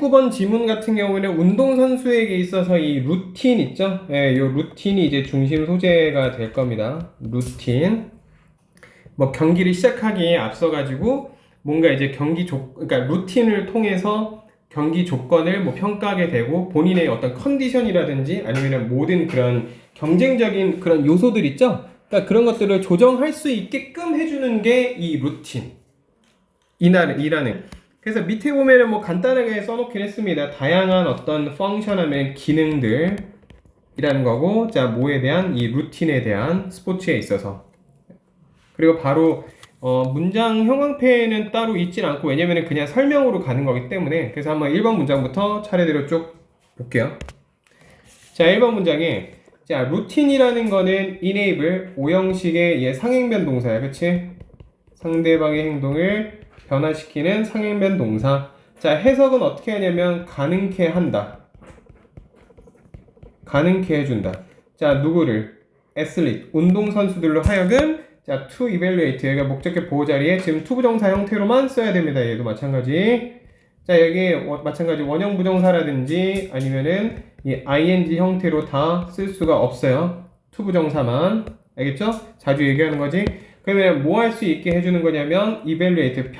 19번 지문 같은 경우는 운동선수에게 있어서 이 루틴 있죠? 예, 이 루틴이 이제 중심 소재가 될 겁니다. 루틴. 뭐 경기를 시작하기에 앞서가지고 뭔가 이제 그러니까 루틴을 통해서 경기 조건을 뭐 평가하게 되고 본인의 어떤 컨디션이라든지 아니면 모든 그런 경쟁적인 그런 요소들 있죠? 그러니까 그런 것들을 조정할 수 있게끔 해주는 게 이 루틴. 이라는. 그래서 밑에 보면은 뭐 간단하게 써놓긴 했습니다. 다양한 어떤 펑션하면 기능들이라는 거고, 자, 뭐에 대한 이 루틴에 대한 스포츠에 있어서. 그리고 바로 문장 형광펜은 따로 있진 않고 왜냐면은 그냥 설명으로 가는 거기 때문에 그래서 한번 1번 문장부터 차례대로 쭉 볼게요. 자, 1번 문장에 자, 루틴이라는 거는 enable 오형식의 상행변 동사야. 그치? 상대방의 행동을 변화시키는 상행변 동사. 자, 해석은 어떻게 하냐면 가능케 한다. 가능케 해준다. 자, 누구를? 애슬릿, 운동선수들로 하여금 자, to evaluate 여기가 목적격 보호 자리에 지금 to 부정사 형태로만 써야 됩니다. 얘도 마찬가지. 자, 여기 마찬가지 원형 부정사라든지 아니면은 이 ing 형태로 다 쓸 수가 없어요. to 부정사만. 알겠죠? 자주 얘기하는 거지. 그러면 뭐 할 수 있게 해주는 거냐면 evaluate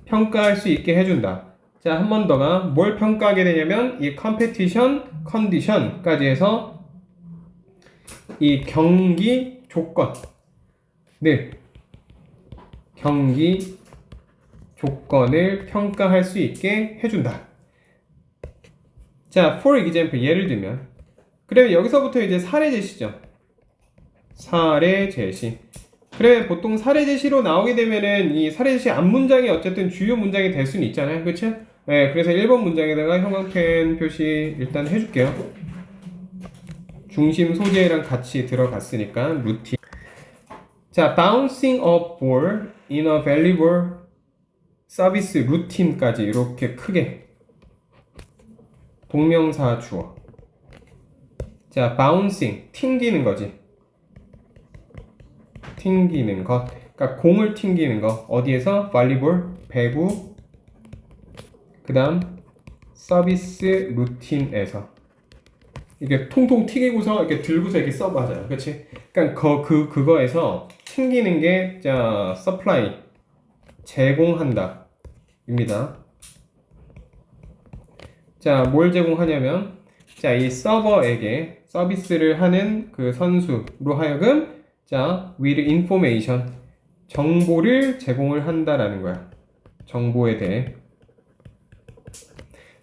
평가할 수 있게 해준다. 자, 한 번 더가 뭘 평가하게 되냐면 이 competition condition까지 해서 이 경기 조건 경기 조건을 평가할 수 있게 해준다. 자, for example 예를 들면 그러면 여기서부터 이제 사례 제시죠. 사례 제시. 그래 보통 사례 제시로 나오게 되면은 이 사례 제시 앞문장이 어쨌든 주요 문장이 될 수는 있잖아요. 그렇죠? 네, 그래서 1번 문장에다가 형광펜 표시 일단 해줄게요. 중심 소재랑 같이 들어갔으니까 루틴. 자, bouncing a ball in a valuable service 루틴까지 이렇게 크게 동명사 주어. 자, bouncing 튕기는 거지. 튕기는 것. 그러니까 공을 튕기는 거. 어디에서? 발리볼, 배구. 그다음 서비스 루틴에서. 이게 통통 튀기고서 이렇게 들고서 이렇게 써봐잖아. 그렇지? 그러니까 그거에서 튕기는 게 자, supply 제공한다. 입니다. 자, 뭘 제공하냐면 자, 이 서버에게 서비스를 하는 그 선수로 하여금 자, with information 정보를 제공을 한다라는 거야. 정보에 대해.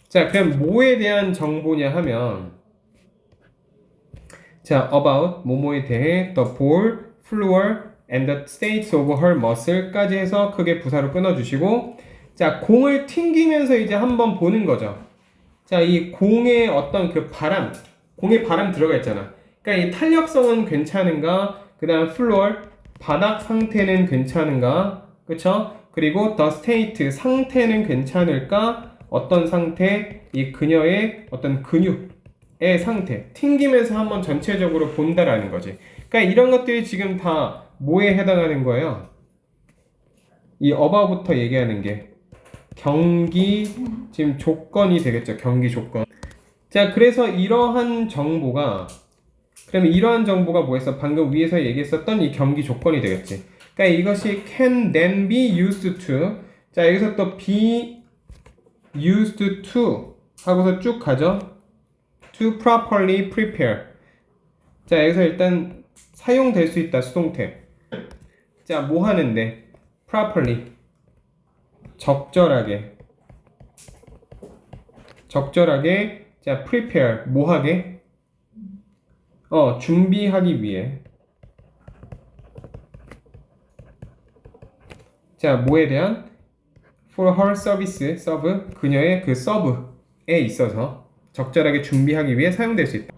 자, 그럼 뭐에 대한 정보냐 하면 자, about 뭐뭐에 대해 the ball, floor, and the state of her muscle까지 해서 크게 부사로 끊어주시고 자, 공을 튕기면서 이제 한번 보는 거죠. 자, 이 공의 어떤 그 바람, 공에 바람 들어가 있잖아. 그러니까 이 탄력성은 괜찮은가? 그 다음 floor, 바닥 상태는 괜찮은가? 그쵸? 그리고 the state, 상태는 괜찮을까? 어떤 상태? 이 그녀의 어떤 근육의 상태. 튕기면서 한번 전체적으로 본다라는 거지. 그러니까 이런 것들이 지금 다 뭐에 해당하는 거예요? 이 above부터 얘기하는 게 경기 지금 조건이 되겠죠. 경기 조건. 자, 그래서 이러한 정보가 그러면 이러한 정보가 뭐였어? 방금 위에서 얘기했었던 이 경기 조건이 되겠지. 그러니까 이것이 can then be used to. 자, 여기서 또 be used to 하고서 쭉 가죠. to properly prepare. 자, 여기서 일단 사용될 수 있다. 수동태. 자, 뭐 하는데? properly. 적절하게. 자, prepare. 뭐 하게? 준비하기 위해. 자, 뭐에 대한? for her service, serve, 그녀의 그 serve에 있어서 적절하게 준비하기 위해 사용될 수 있다.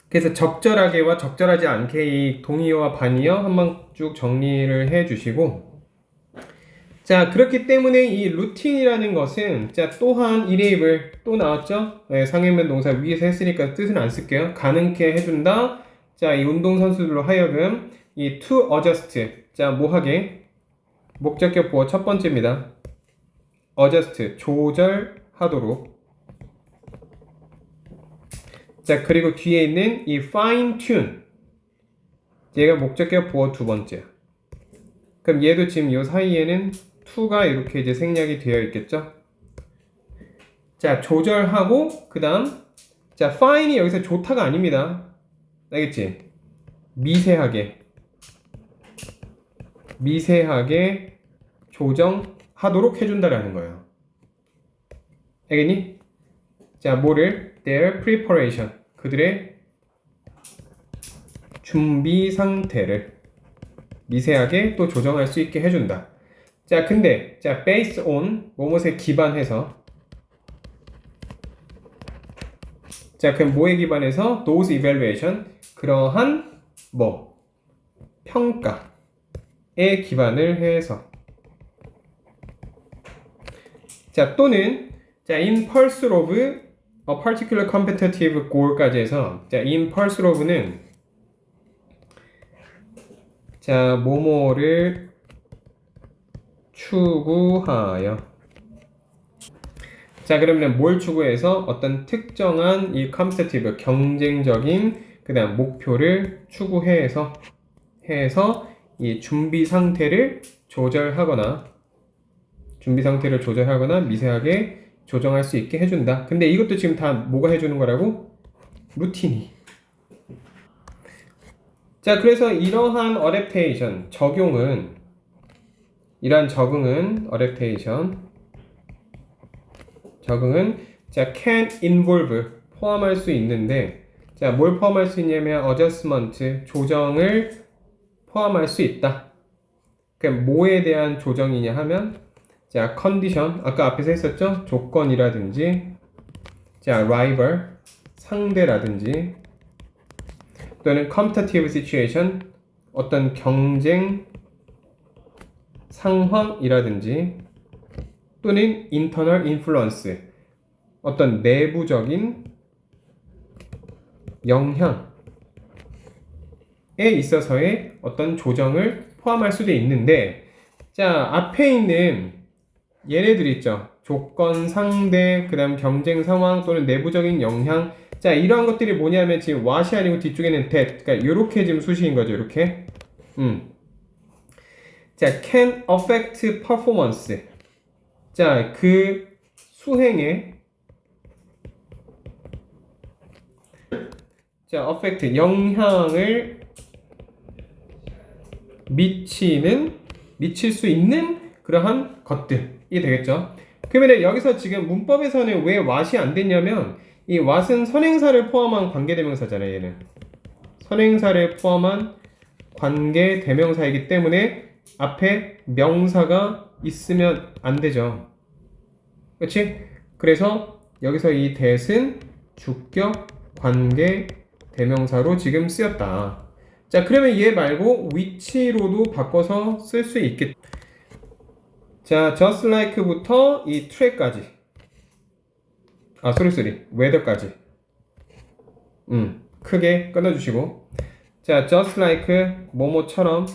그래서 적절하게와 적절하지 않게 이 동의어와 반의어 한번 쭉 정리를 해 주시고 자, 그렇기 때문에 이 루틴이라는 것은 자, 또한 enable 또 나왔죠? 네, 상행면 동사 위에서 했으니까 뜻은 안 쓸게요. 가능케 해준다. 자, 이 운동선수들로 하여금 이 to adjust 자, 뭐 하게? 목적격 보어 첫 번째입니다. adjust, 조절하도록. 자, 그리고 뒤에 있는 이 fine tune. 얘가 목적격 보어 두 번째. 그럼 얘도 지금 요 사이에는 to가 이렇게 이제 생략이 되어 있겠죠? 자, 조절하고, 그 다음, 자, fine이 여기서 좋다가 아닙니다. 알겠지? 미세하게 조정하도록 해준다라는 거예요. 알겠니? 자, 뭐를? Their preparation. 그들의 준비 상태를 미세하게 또 조정할 수 있게 해준다. 자, 근데, 자, based on, 뭐뭐에 기반해서. 자, 그럼 뭐에 기반해서? those evaluation. 그러한, 평가에 기반을 해서. 자, 또는, 자, in pursuit of a particular competitive goal까지 해서, 자, in pursuit of는, 자, 뭐뭐를 추구하여. 자, 그러면 뭘 추구해서 어떤 특정한 이 competitive, 경쟁적인 그 다음 목표를 추구해서 이 준비 상태를 조절하거나 미세하게 조정할 수 있게 해준다. 근데 이것도 지금 다 뭐가 해주는 거라고? 루틴이. 자, 그래서 이러한 어댑테이션, 적응은 자, can involve, 포함할 수 있는데, 자, 뭘 포함할 수 있냐면 adjustment, 조정을 포함할 수 있다. 그럼 뭐에 대한 조정이냐 하면, 자, condition, 아까 앞에서 했었죠? 조건이라든지, 자, rival, 상대라든지, 또는 competitive situation, 어떤 경쟁 상황이라든지, 또는 internal influence, 어떤 내부적인 영향에 있어서의 어떤 조정을 포함할 수도 있는데, 자, 앞에 있는 얘네들 있죠. 조건, 상대, 그 다음 경쟁 상황 또는 내부적인 영향. 자, 이러한 것들이 뭐냐면 지금 what이 아니고 뒤쪽에는 that. 그러니까 요렇게 지금 수식인 거죠. 요렇게. 자, can affect performance. 자, 그 수행에 자, affect, 영향을 미칠 수 있는 그러한 것들이 되겠죠. 그러면 여기서 지금 문법에서는 왜 what이 안 됐냐면 이 what은 선행사를 포함한 관계대명사잖아요. 얘는 선행사를 포함한 관계대명사이기 때문에 앞에 명사가 있으면 안 되죠. 그렇지? 그래서 여기서 이 that은 주격 관계대명사로 지금 쓰였다. 자, 그러면 얘 말고 which로도 바꿔서 쓸 수 있겠. 자, just like부터 이 track까지. whether까지. 크게 끊어주시고. 자, just like 뭐뭐처럼.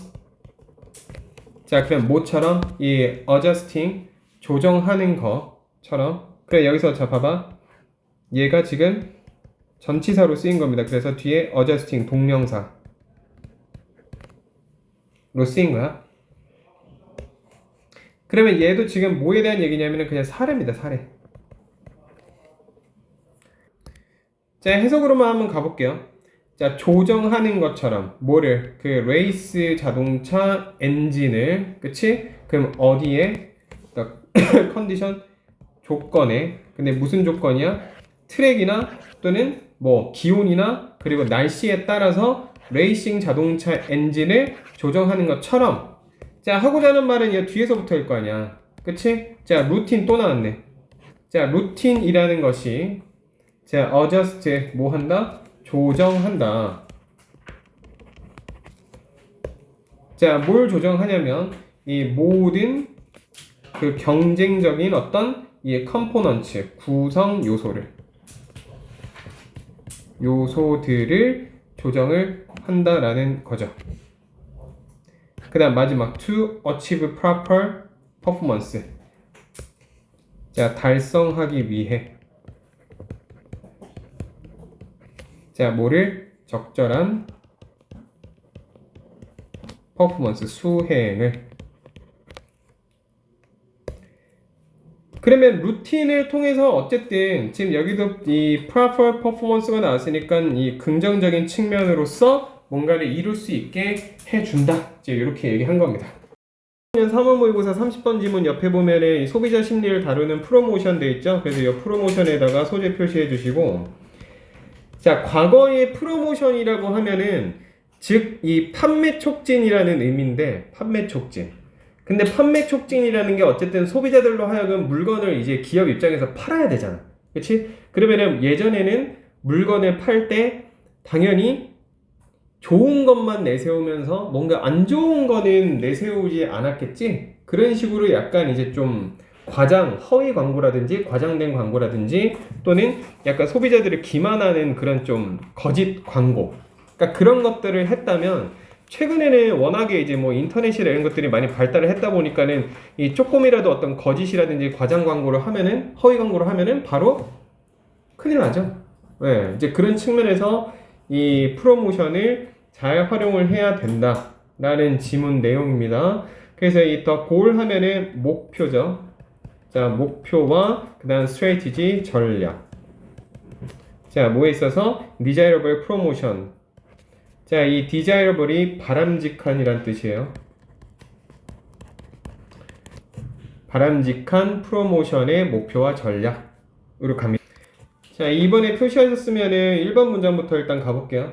자, 그럼 뭐처럼? 이 adjusting, 조정하는 것처럼. 그래, 여기서 자, 봐봐. 얘가 지금 전치사로 쓰인 겁니다. 그래서 뒤에 adjusting, 동명사로 쓰인 거야. 그러면 얘도 지금 뭐에 대한 얘기냐면 그냥 사례입니다. 사례. 자, 해석으로만 한번 가볼게요. 자, 조정하는 것처럼 뭐를? 그 레이스 자동차 엔진을, 그치? 그럼 어디에? 컨디션 조건에. 근데 무슨 조건이야? 트랙이나 또는 뭐 기온이나 그리고 날씨에 따라서 레이싱 자동차 엔진을 조정하는 것처럼. 자, 하고자 하는 말은 이 뒤에서부터일 거 아니야. 그치? 자, 루틴 또 나왔네. 자, 루틴이라는 것이 자, adjust 뭐 한다? 조정한다. 자, 뭘 조정하냐면 이 모든 그 경쟁적인 어떤 이 컴포넌트, 구성 요소들을 조정을 한다라는 거죠. 그 다음 마지막 to achieve proper performance. 자, 달성하기 위해. 자, 뭐를? 적절한 퍼포먼스, 수행을. 그러면 루틴을 통해서 어쨌든 지금 여기도 이 proper performance가 나왔으니까 이 긍정적인 측면으로서 뭔가를 이룰 수 있게 해준다. 이제 이렇게 얘기한 겁니다. 3월 모의고사 30번 지문 옆에 보면은 이 소비자 심리를 다루는 프로모션 돼 있죠. 그래서 이 프로모션에다가 소재 표시해 주시고, 자, 과거의 프로모션이라고 하면은 즉 이 판매 촉진이라는 의미인데, 판매 촉진. 근데 판매 촉진이라는 게 어쨌든 소비자들로 하여금 물건을 이제 기업 입장에서 팔아야 되잖아. 그치? 그러면은 예전에는 물건을 팔 때 당연히 좋은 것만 내세우면서 뭔가 안 좋은 거는 내세우지 않았겠지? 그런 식으로 약간 이제 좀 허위 광고라든지 과장된 광고라든지 또는 약간 소비자들을 기만하는 그런 좀 거짓 광고. 그러니까 그런 것들을 했다면 최근에는 워낙에 이제 뭐 인터넷이나 이런 것들이 많이 발달을 했다 보니까는 이 조금이라도 어떤 거짓이라든지 과장 광고를 하면은 허위 광고를 하면은 바로 큰일 나죠. 네, 이제 그런 측면에서 이 프로모션을 잘 활용을 해야 된다라는 지문 내용입니다. 그래서 이 더 골 하면은 목표죠. 자, 목표와 그 다음 strategy, 전략. 자, 뭐에 있어서 desirable promotion. 자, 이 desirable이 바람직한이란 뜻이에요. 바람직한 프로모션의 목표와 전략으로 갑니다. 자, 이번에 표시하셨으면은 1번 문장부터 일단 가볼게요.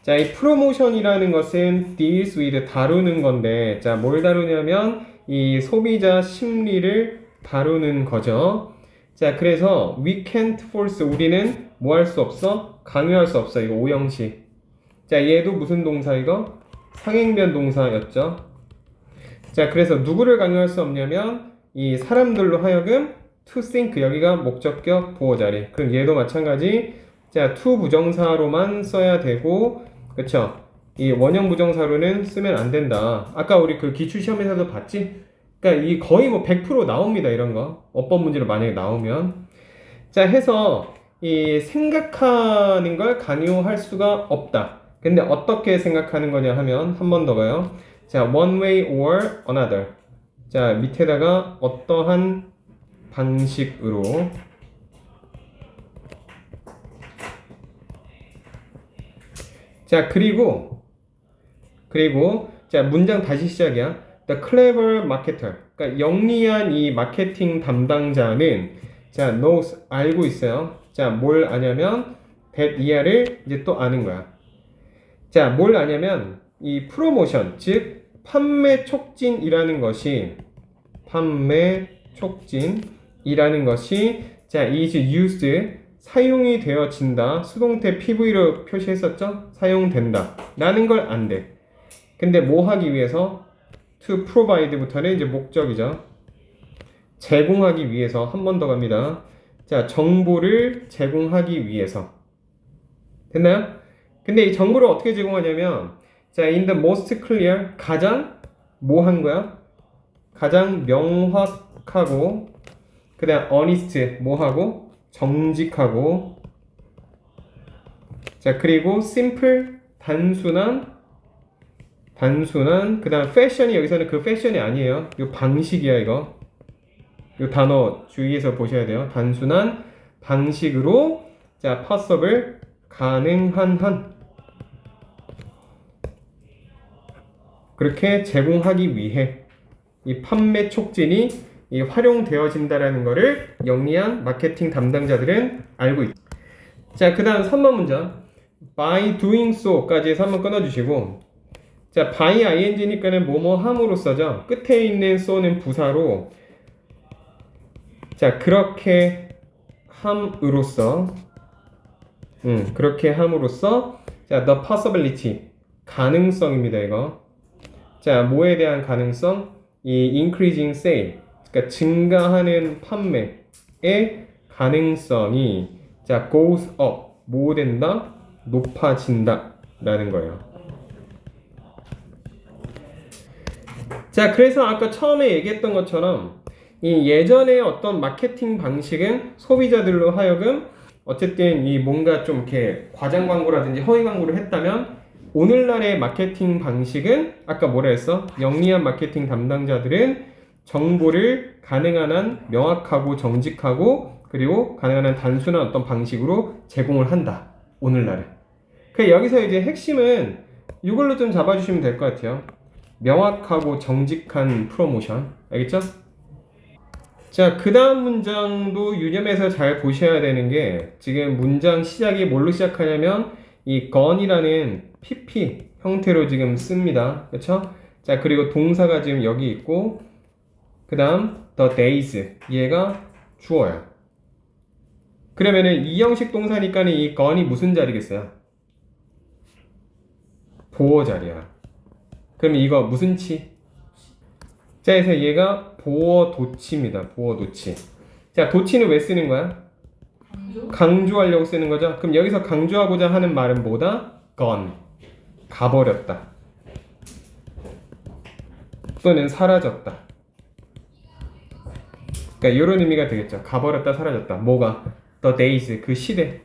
자, 이 프로모션이라는 것은 deals with 다루는 건데, 자, 뭘 다루냐면 이 소비자 심리를 다루는 거죠. 자, 그래서 we can't force, 우리는 뭐 할 수 없어? 강요할 수 없어. 이거 오형식. 자, 얘도 무슨 동사 이거? 상행변 동사였죠. 자, 그래서 누구를 강요할 수 없냐면 이 사람들로 하여금 to think, 여기가 목적격 보호자리. 그럼 얘도 마찬가지. 자, to 부정사로만 써야 되고, 그쵸? 이 원형 부정사로는 쓰면 안 된다. 아까 우리 그 기출시험에서도 봤지? 그러니까 이 거의 뭐 100% 나옵니다, 이런 거. 어법 문제로 만약에 나오면. 자, 해서 이 생각하는 걸 강요할 수가 없다. 근데 어떻게 생각하는 거냐 하면 한 번 더 가요. 자, one way or another. 자, 밑에다가 어떠한 방식으로. 자, 그리고 자, 문장 다시 시작이야. The clever marketer. 그러니까 영리한 이 마케팅 담당자는 자, knows, 알고 있어요. 자, 뭘 아냐면 that 이하를 이제 또 아는 거야. 자, 뭘 아냐면 이 프로모션, 즉 판매 촉진이라는 것이 자, is used, 사용이 되어진다. 수동태 PV로 표시했었죠? 사용된다 라는 걸 안돼. 근데 뭐 하기 위해서? to provide부터는 이제 목적이죠. 제공하기 위해서. 한 번 더 갑니다. 자, 정보를 제공하기 위해서. 됐나요? 근데 이 정보를 어떻게 제공하냐면, 자, in the most clear, 가장 뭐 한 거야? 가장 명확하고, 그 다음 honest, 뭐 하고? 정직하고, 자, 그리고 simple, 단순한, 그 다음 fashion이 여기서는 그 fashion이 아니에요. 이 방식이야, 이거. 이 단어 주의해서 보셔야 돼요. 단순한 방식으로, 자, possible, 가능한 한. 그렇게 제공하기 위해 이 판매 촉진이 이 활용되어진다라는 것을 영리한 마케팅 담당자들은 알고 있다. 자, 그 다음 3번 문장. by doing so까지 해서 한번 끊어주시고, 자, by ing니까는 뭐뭐 함으로써죠. 끝에 있는 so는 부사로, 자, 그렇게 함으로써, 자, the possibility, 가능성입니다, 이거. 자, 뭐에 대한 가능성? 이 increasing sale, 그러니까 증가하는 판매의 가능성이, 자, goes up, 뭐 된다? 높아진다 라는 거예요. 자, 그래서 아까 처음에 얘기했던 것처럼 이 예전의 어떤 마케팅 방식은 소비자들로 하여금 어쨌든 이 뭔가 좀 이렇게 과장 광고라든지 허위 광고를 했다면 오늘날의 마케팅 방식은 아까 뭐라 했어? 영리한 마케팅 담당자들은 정보를 가능한 한 명확하고 정직하고 그리고 가능한 한 단순한 어떤 방식으로 제공을 한다. 오늘날은. 그 여기서 이제 핵심은 이걸로 좀 잡아주시면 될 것 같아요. 명확하고 정직한 프로모션. 알겠죠? 자, 그 다음 문장도 유념해서 잘 보셔야 되는 게 지금 문장 시작이 뭘로 시작하냐면 이 gone이라는 pp 형태로 지금 씁니다. 그렇죠? 자, 그리고 동사가 지금 여기 있고 그 다음 the days 얘가 주어야. 그러면은 이 형식 동사니까는 이 gone이 무슨 자리겠어요? 보어 자리야. 그럼 이거 무슨 치? 자, 그래서 얘가 보어 도치입니다. 보어 도치. 자, 도치는 왜 쓰는 거야? 강조하려고 쓰는 거죠. 그럼 여기서 강조하고자 하는 말은 뭐다? gone. 가버렸다. 또는 사라졌다. 그러니까 이런 의미가 되겠죠. 가버렸다, 사라졌다. 뭐가? The days, 그 시대.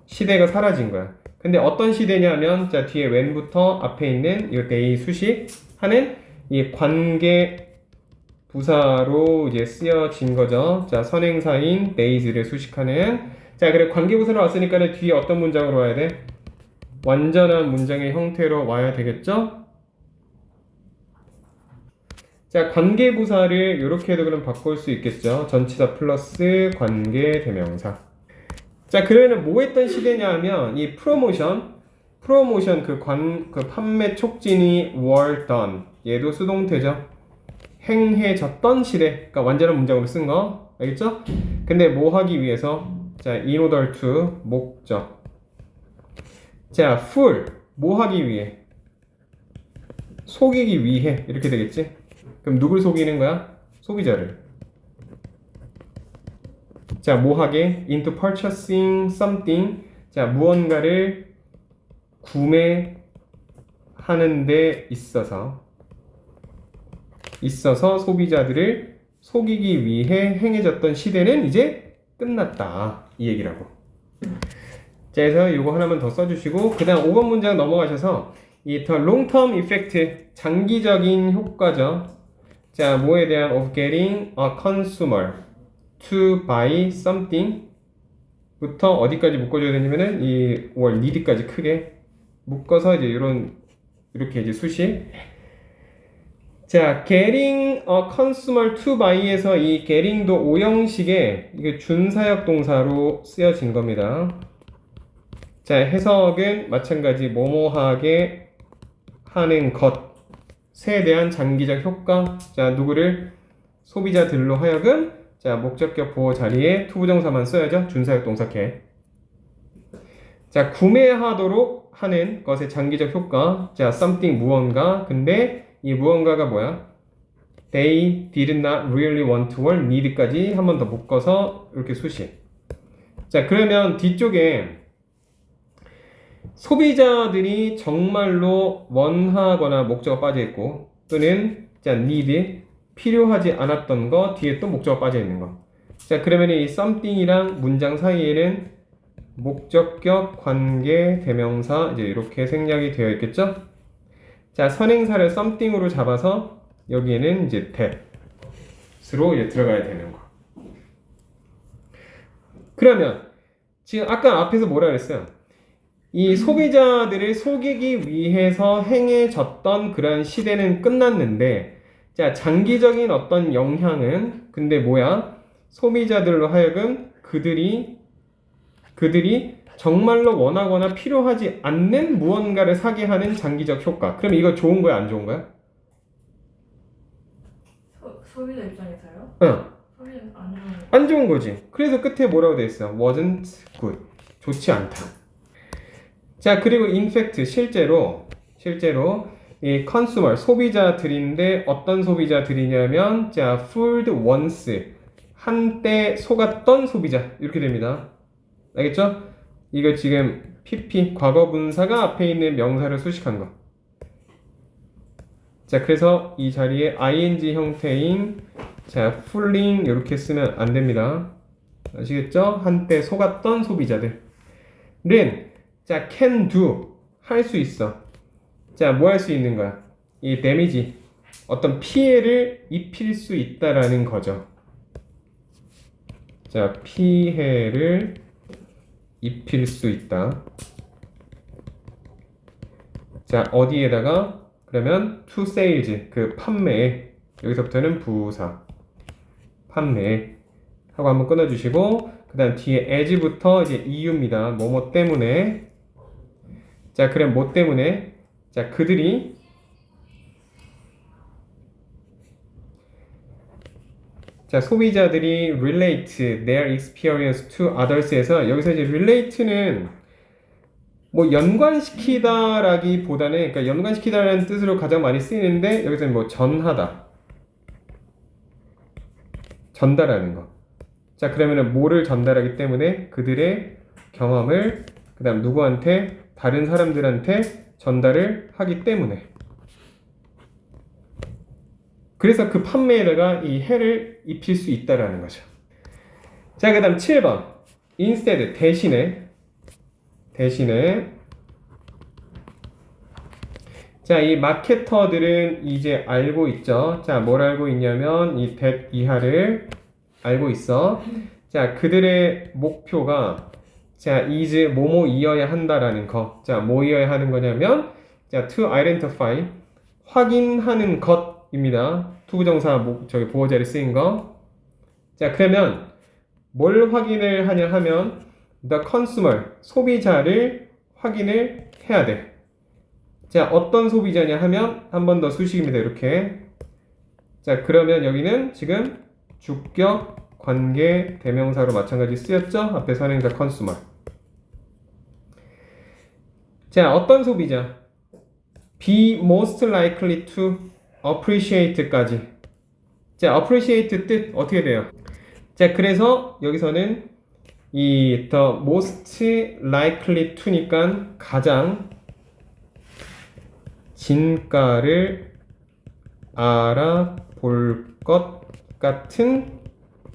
시대가 사라진 거야. 근데 어떤 시대냐면 자, 뒤에 when부터 앞에 있는 이 day 수식 하는 이 관계 부사로 이제 쓰여진 거죠. 자, 선행사인 days를 수식하는. 자, 그래 관계 부사로 왔으니까 뒤에 어떤 문장으로 와야 돼? 완전한 문장의 형태로 와야 되겠죠? 자, 관계 부사를 이렇게도 그럼 바꿀 수 있겠죠. 전치사 플러스 관계 대명사. 자, 그러면 뭐 했던 시대냐 하면 이 프로모션 그 판매 촉진이 were done. 얘도 수동태죠. 행해졌던 시대. 그러니까 완전한 문장으로 쓴 거. 알겠죠? 근데 뭐 하기 위해서? 자, in order to 목적. 자, full 뭐 하기 위해? 속이기 위해. 이렇게 되겠지? 그럼 누굴 속이는 거야? 소비자를. 자, 뭐 하게? into purchasing something. 자, 무언가를 구매하는 데 있어서 소비자들을 속이기 위해 행해졌던 시대는 이제 끝났다. 이 얘기라고. 자, 그래서 이거 하나만 더 써주시고 그 다음 5번 문장 넘어가셔서 이 the long-term effect, 장기적인 효과죠. 자, 뭐에 대한 of getting a consumer to buy something 부터 어디까지 묶어줘야 되냐면은 이 or need까지 크게 묶어서 이제 이렇게 이제 수식. 자, getting a consumer to buy에서 이 getting도 오형식의 이게 준사역 동사로 쓰여진 겁니다. 자, 해석은 마찬가지 뭐뭐하게 하는 것에 대한 장기적 효과. 자, 누구를? 소비자들로 하여금 자, 목적격 보호 자리에 투부정사만 써야죠. 준사역 동사 get. 자, 구매하도록 하는 것의 장기적 효과. 자, something 무언가. 근데 이 무언가가 뭐야? They did not really want to or need까지 한 번 더 묶어서 이렇게 수식. 자, 그러면 뒤쪽에 소비자들이 정말로 원하거나 목적어 빠져 있고 또는 자, need 필요하지 않았던 거 뒤에 또 목적어 빠져 있는 거. 자, 그러면 이 something이랑 문장 사이에는 목적격, 관계, 대명사 이제 이렇게 생략이 되어 있겠죠? 자, 선행사를 something으로 잡아서 여기에는 이제 that으로 이제 들어가야 되는 거. 그러면 지금 아까 앞에서 뭐라 그랬어요? 이 소비자들을 속이기 위해서 행해졌던 그런 시대는 끝났는데 자, 장기적인 어떤 영향은 근데 뭐야? 소비자들로 하여금 그들이 정말로 원하거나 필요하지 않는 무언가를 사게 하는 장기적 효과. 그럼 이거 좋은 거야, 안 좋은 거야? 소비자 입장에서요? 응. 소비자 안 좋은 거. 안 좋은 거지. 그래서 끝에 뭐라고 돼 있어? wasn't good. 좋지 않다. 자, 그리고 in fact 실제로 이 consumer 소비자들인데 어떤 소비자들이냐면 자, fooled once 한때 속았던 소비자 이렇게 됩니다. 알겠죠? 이거 지금 PP 과거 분사가 앞에 있는 명사를 수식한 거. 자, 그래서 이 자리에 ing 형태인 자, fooling 이렇게 쓰면 안 됩니다. 아시겠죠? 한때 속았던 소비자들은 자, can do 할 수 있어. 자, 뭐 할 수 있는 거야? 이 데미지 어떤 피해를 입힐 수 있다라는 거죠. 자, 피해를 입힐 수 있다. 자, 어디에다가? 그러면 to sales, 그 판매에, 여기서부터는 부사, 판매 하고 한번 끊어주시고, 그 다음 뒤에 as부터 이제 이유입니다. 뭐뭐 때문에. 자, 그럼 뭐 때문에? 자, 그들이 자, 소비자들이 relate their experience to others에서 여기서 이제 relate는 뭐 연관시키다라기보다는 그러니까 연관시키다라는 뜻으로 가장 많이 쓰이는데 여기서는 뭐 전하다, 전달하는 거. 자, 그러면은 뭐를 전달하기 때문에 그들의 경험을 그다음 누구한테 다른 사람들한테 전달을 하기 때문에. 그래서 그 판매에다가 이 해를 입힐 수 있다라는 거죠. 자, 그 다음 7번. instead, 대신에. 자, 이 마케터들은 이제 알고 있죠. 자, 뭘 알고 있냐면 이 that 이하를 알고 있어. 자, 그들의 목표가 자, is 뭐뭐이어야 한다라는 거. 자, 뭐이어야 하는 거냐면 자, to identify 확인하는 것입니다. 투부정사 저기 보호자를 쓰인 거. 자, 그러면 뭘 확인을 하냐 하면 the consumer, 소비자를 확인을 해야 돼. 자, 어떤 소비자냐 하면 한 번 더 수식입니다. 이렇게. 자, 그러면 여기는 지금 주격 관계 대명사로 마찬가지 쓰였죠? 앞에서 하는 the consumer. 자, 어떤 소비자? be most likely to appreciate까지. 자, appreciate 뜻 어떻게 돼요? 자, 그래서 여기서는 이 the most likely to니까 가장 진가를 알아볼 것 같은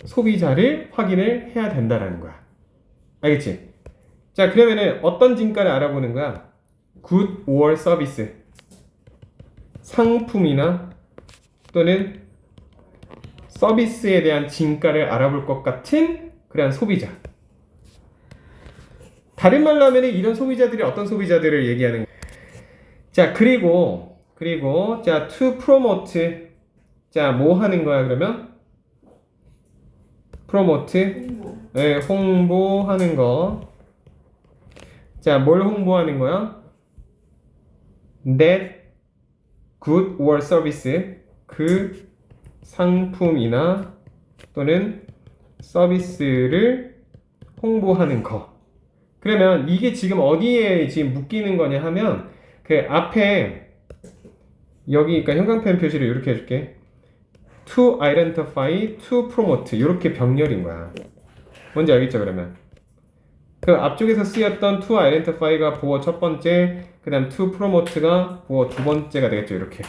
소비자를 확인을 해야 된다라는 거야. 알겠지? 자, 그러면은 어떤 진가를 알아보는 거야? good or service. 상품이나 또는 서비스에 대한 진가를 알아볼 것 같은 그런 소비자. 다른 말로 하면 이런 소비자들이 어떤 소비자들을 얘기하는 거야? 자, 그리고 자, to promote. 자, 뭐 하는 거야 그러면? promote. 네, 홍보하는 거. 자, 뭘 홍보하는 거야? that good or service, 그 상품이나 또는 서비스를 홍보하는 거. 그러면 이게 지금 어디에 지금 묶이는 거냐 하면 그 앞에 여기 그러니까 형광펜 표시를 이렇게 해줄게. to identify, to promote 이렇게 병렬인 거야. 뭔지 알겠죠 그러면? 그 앞쪽에서 쓰였던 to identify가 보어 첫 번째, 그 다음 to promote가 보어 두 번째가 되겠죠 이렇게.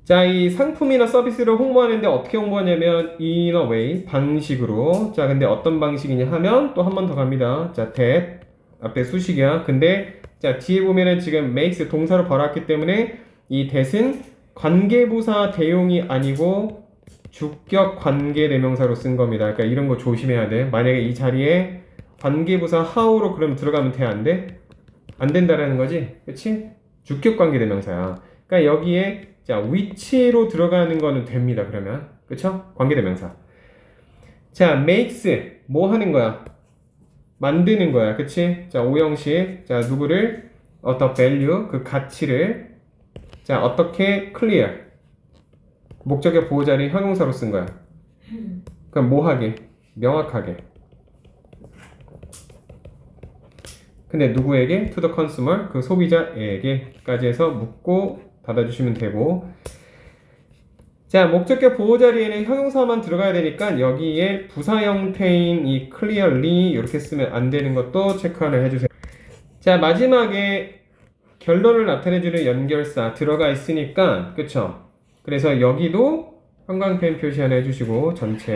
자, 이 상품이나 서비스를 홍보하는데 어떻게 홍보하냐면 in a way, 방식으로. 자, 근데 어떤 방식이냐 하면 또 한 번 더 갑니다. 자, that 앞에 수식이야. 근데 자, 뒤에 보면은 지금 makes 동사로 벌었기 때문에 이 that은 관계부사 대용이 아니고 주격 관계대명사로 쓴 겁니다. 그러니까 이런 거 조심해야 돼. 만약에 이 자리에 관계부사 how로 그럼 들어가면 돼? 안 돼? 안 된다라는 거지? 그치? 주격 관계대명사야. 그러니까 여기에 자, which로 들어가는 거는 됩니다. 그러면. 그쵸? 관계대명사. 자, makes 뭐 하는 거야? 만드는 거야. 그치? 자, 오형식. 자, 누구를? 어떤 value, 그 가치를. 자, 어떻게 clear. 목적의 보호자를 형용사로 쓴 거야. 그럼 뭐 하게? 명확하게. 근데 누구에게? To the consumer, 그 소비자에게까지 해서 묻고 닫아주시면 되고. 자, 목적격 보호 자리에는 형용사만 들어가야 되니까 여기에 부사 형태인 이 clearly 이렇게 쓰면 안 되는 것도 체크 하나 해주세요. 자, 마지막에 결론을 나타내주는 연결사 들어가 있으니까, 그쵸? 그래서 여기도 형광펜 표시 하나 해주시고, 전체.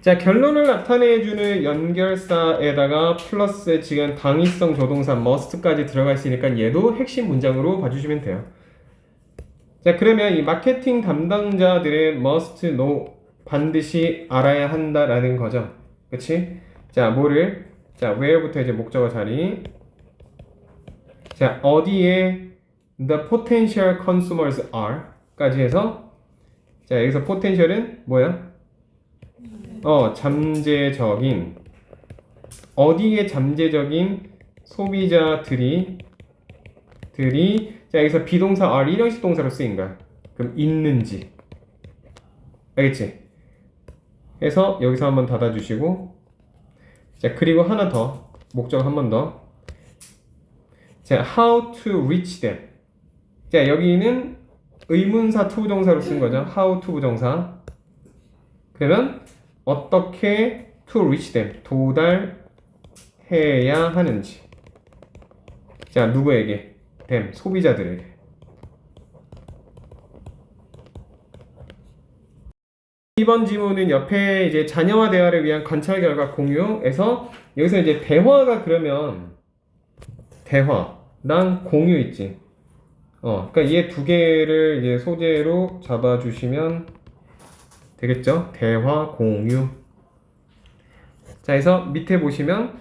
자, 결론을 나타내주는 연결사에다가 플러스 지금 당위성 조동사 must까지 들어가 있으니까 얘도 핵심 문장으로 봐주시면 돼요. 자, 그러면 이 마케팅 담당자들의 must know, 반드시 알아야 한다라는 거죠. 그치? 자, 뭐를? 자, where부터 이제 목적어 자리. 자, 어디에 the potential consumers are 까지 해서, 자, 여기서 potential은 뭐야? 잠재적인, 어디에 잠재적인 소비자들이 자, 여기서 비동사 are 일형식 동사로 쓰인 거야. 그럼 있는지, 알겠지? 해서 여기서 한번 닫아주시고, 자, 그리고 하나 더, 목적 한 번 더. 자, how to reach them. 자, 여기는 의문사 to 부정사로 쓴 거죠. how to 부정사. 그러면 어떻게 to reach them, 도달해야 하는지. 자, 누구에게? them, 소비자들에게. 이번 지문은 옆에 이제 자녀와 대화를 위한 관찰 결과 공유에서 여기서 이제 대화가 그러면 대화랑 공유 있지. 그러니까 얘 두 개를 이제 소재로 잡아주시면 되겠죠? 대화, 공유. 자, 그래서 밑에 보시면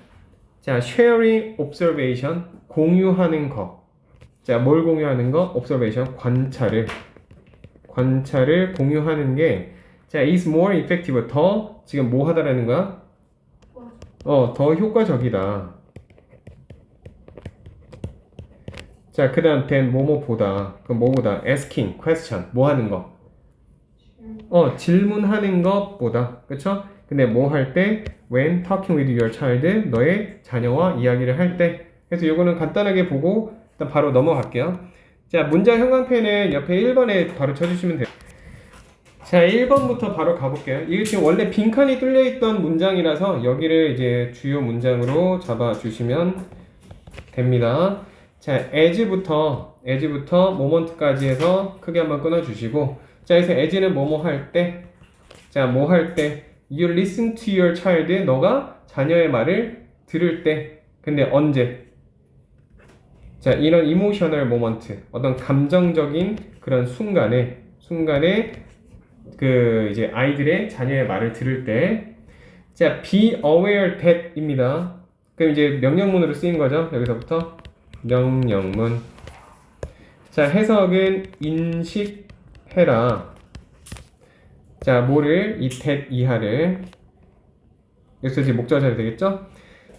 자, sharing, observation, 공유하는 거. 자, 뭘 공유하는 거? observation, 관찰을 공유하는 게 자, is more effective, 더 지금 뭐 하다라는 거야? 더 효과적이다. 자, 그 다음 then 뭐뭐보다. 그럼 뭐보다? asking, question, 뭐 하는 거? 질문하는 것보다. 그쵸? 근데 뭐 할 때? when talking with your child, 너의 자녀와 이야기를 할 때. 그래서 요거는 간단하게 보고 일단 바로 넘어갈게요. 자, 문장 형광펜을 옆에 1번에 바로 쳐주시면 돼요. 자, 1번부터 바로 가볼게요. 이게 지금 원래 빈칸이 뚫려있던 문장이라서 여기를 이제 주요 문장으로 잡아주시면 됩니다. 자, as부터 moment까지 해서 크게 한번 끊어주시고, 자, 여기서 as는 뭐뭐 할 때, 자, 뭐 할 때, you listen to your child, 너가 자녀의 말을 들을 때, 근데 언제? 자, 이런 emotional moment, 어떤 감정적인 그런 순간에 그 이제 아이들의 자녀의 말을 들을 때, 자, be aware that입니다. 그럼 이제 명령문으로 쓰인 거죠. 여기서부터 명령문. 자, 해석은 인식해라. 자, 뭐를? 이 that 이하를. 여기서 이제 목적어 자리 되겠죠?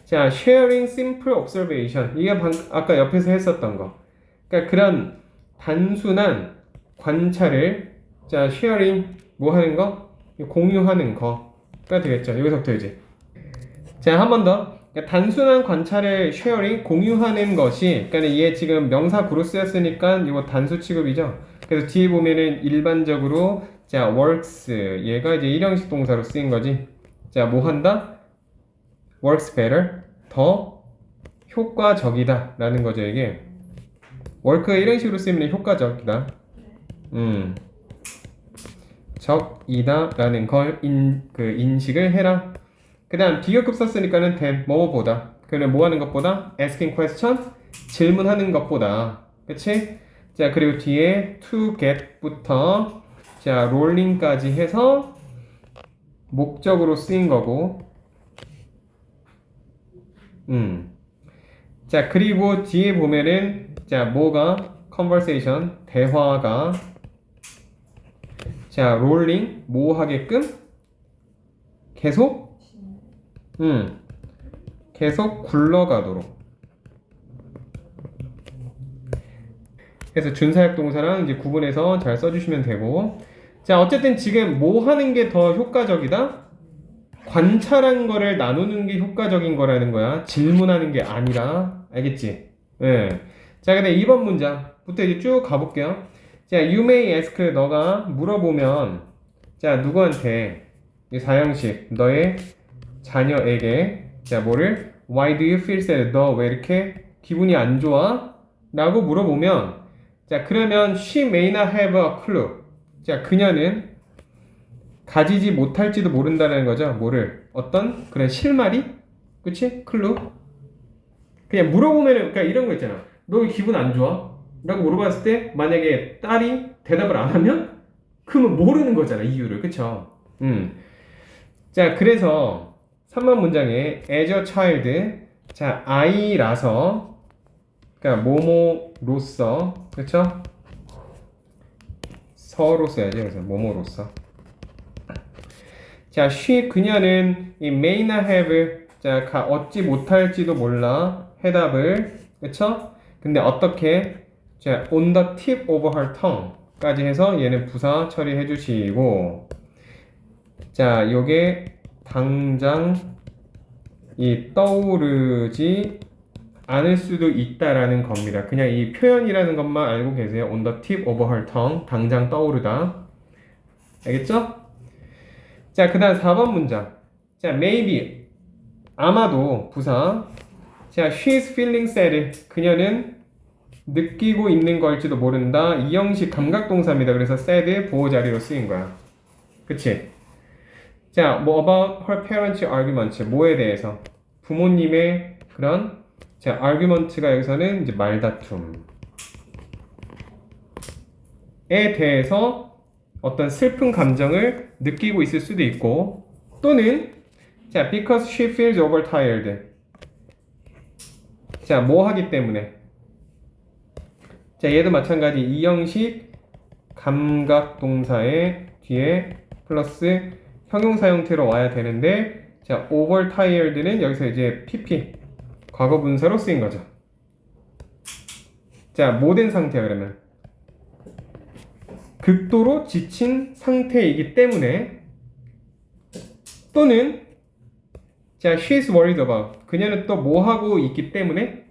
자, sharing simple observation. 이게 아까 옆에서 했었던 거. 그러니까 그런 단순한 관찰을, 자, sharing 뭐 하는 거? 공유하는 거가 되겠죠. 여기서부터 이제. 자, 한 번 더. 그러니까 단순한 관찰을 sharing, 공유하는 것이, 그러니까 얘 지금 명사 구로 쓰였으니까 이거 단수 취급이죠. 그래서 뒤에 보면은 일반적으로 자, works, 얘가 이제 일형식 동사로 쓰인 거지. 자, 뭐 한다? works better, 더 효과적이다 라는 거죠. 이게 work가 일형식으로 쓰이면 효과적이다, 적이다 라는 걸 인식을 해라. 그 다음 비교급 썼으니까는 than, 뭐뭐보다. 그러면 뭐 하는 것보다? asking question, 질문하는 것보다. 그치? 자, 그리고 뒤에 to get부터 자, rolling까지 해서 목적으로 쓰인 거고. 자, 그리고 뒤에 보면은 자, 뭐가? conversation, 대화가 자, rolling, 뭐 하게끔? 계속? 계속 굴러가도록. 그래서 준사역 동사랑 이제 구분해서 잘 써주시면 되고. 자, 어쨌든 지금 뭐 하는 게 더 효과적이다? 관찰한 거를 나누는 게 효과적인 거라는 거야. 질문하는 게 아니라. 알겠지? 예. 자, 근데 2번 문장부터 이제 쭉 가볼게요. 자, you may ask, 너가 물어보면, 자, 누구한테? 이 사형식, 너의 자녀에게, 자, 뭐를? Why do you feel sad? 너 왜 이렇게 기분이 안 좋아? 라고 물어보면 자, 그러면 she may not have a clue. 자, 그녀는 가지지 못할지도 모른다는 거죠. 뭐를? 어떤 그런 실마리? 그치? 클루? 그냥 물어보면은, 그러니까 이런 거 있잖아. 너 왜 기분 안 좋아? 라고 물어봤을 때, 만약에 딸이 대답을 안 하면, 그러면 모르는 거잖아, 이유를. 그쵸? 자, 그래서 3번 문장에 as a child, 자, 아이라서, 그러니까 모모로서, 그쵸? 서로 써야지, 그래서 모모로서. 자, 그녀는 이 may not have, 자, 얻지 못할지도 몰라 해답을, 그쵸? 근데 어떻게? 자, on the tip of her tongue까지 해서 얘는 부사 처리해 주시고, 자, 요게 당장 이 떠오르지 않을 수도 있다라는 겁니다. 그냥 이 표현이라는 것만 알고 계세요. on the tip of her tongue, 당장 떠오르다. 알겠죠? 자, 그 다음 4번 문장. 자, maybe, 아마도 부사. 자, she's feeling sad. 그녀는 느끼고 있는 걸지도 모른다. 이 형식 감각동사입니다. 그래서 sad 보호자리로 쓰인 거야. 그치? 자, 뭐 about her parents' argument. 뭐에 대해서? 부모님의 그런, 자, argument가 여기서는 이제 말다툼에 대해서 어떤 슬픈 감정을 느끼고 있을 수도 있고, 또는 자, because she feels overtired. 자, 뭐 하기 때문에? 자, 얘도 마찬가지 이 형식 감각 동사의 뒤에 플러스 형용사 형태로 와야 되는데, 자, overtired는 여기서 이제 PP 과거 분사로 쓰인 거죠. 자, 뭐 된 상태야 그러면? 극도로 지친 상태이기 때문에, 또는 자, she's worried about. 그녀는 또 뭐 하고 있기 때문에?